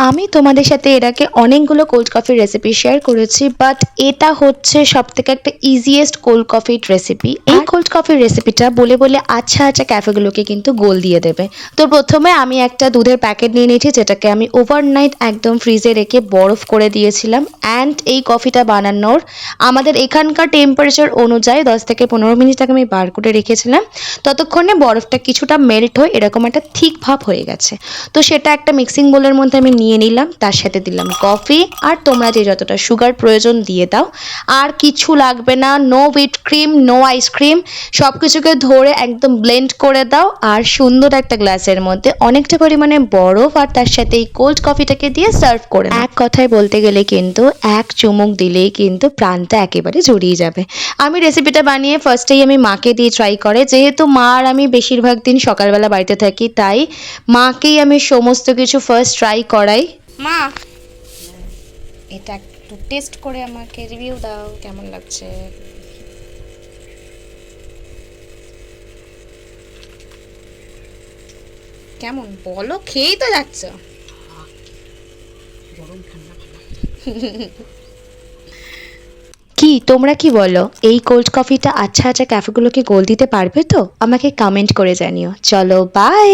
আমি তোমাদের সাথে এর আগে অনেকগুলো কোল্ড কফির রেসিপি শেয়ার করেছি, বাট এটা হচ্ছে সবথেকে একটা ইজিয়েস্ট কোল্ড কফির রেসিপি। এই কোল্ড কফির রেসিপিটা বলে বলে আচ্ছা আচ্ছা ক্যাফেগুলোকে কিন্তু গোল দিয়ে দেবে। তো প্রথমে আমি একটা দুধের প্যাকেট নিয়ে নিয়েছি, যেটাকে আমি ওভারনাইট একদম ফ্রিজে রেখে বরফ করে দিয়েছিলাম। অ্যান্ড এই কফিটা বানানোর আমাদের এখানকার টেম্পারেচার অনুযায়ী 10 থেকে 15 মিনিট আগে আমি বার করে রেখেছিলাম। ততক্ষণে বরফটা কিছুটা মেল্ট হয়ে এরকম একটা থিক ভাব হয়ে গেছে। তো সেটা একটা মিক্সিং বোলের মধ্যে আমি নিয়ে নিলাম, তার সাথে দিলাম কফি, আর তোমরা যে যতটা সুগার প্রয়োজন দিয়ে দাও। আর কিছু লাগবে না, no whip cream, no ice cream, সব কিছুকে ধরে একদম ব্লেন্ড করে দাও। আর সুন্দর একটা গ্লাসের মধ্যে অনেকটা পরিমাণে বরফ আর তার সাথে এই কোল্ড কফিটাকে দিয়ে সার্ভ করে এক কথায় বলতে গেলে কিন্তু এক চুমুক দিলেই কিন্তু প্রাণটা একেবারে জড়িয়ে যাবে। আমি রেসিপিটা বানিয়ে ফার্স্টেই আমি মাকে দিয়ে ট্রাই করে, যেহেতু মা আর আমি বেশিরভাগ দিন সকালবেলা বাড়িতে থাকি, তাই মাকেই আমি সমস্ত কিছু ফার্স্ট ট্রাই করাই। মা, এটা একটু টেস্ট করে আমাকে রিভিউ দাও, কেমন লাগছে। কেমন বলো, খেয়েই তো যাচ্ছ। কি তোমরা কি বলো, এই কোল্ড কফিটা আচ্ছা আচ্ছা ক্যাফেগুলোকে গোল দিতে পারবে তো? আমাকে কমেন্ট করে জানিও। চলো বাই।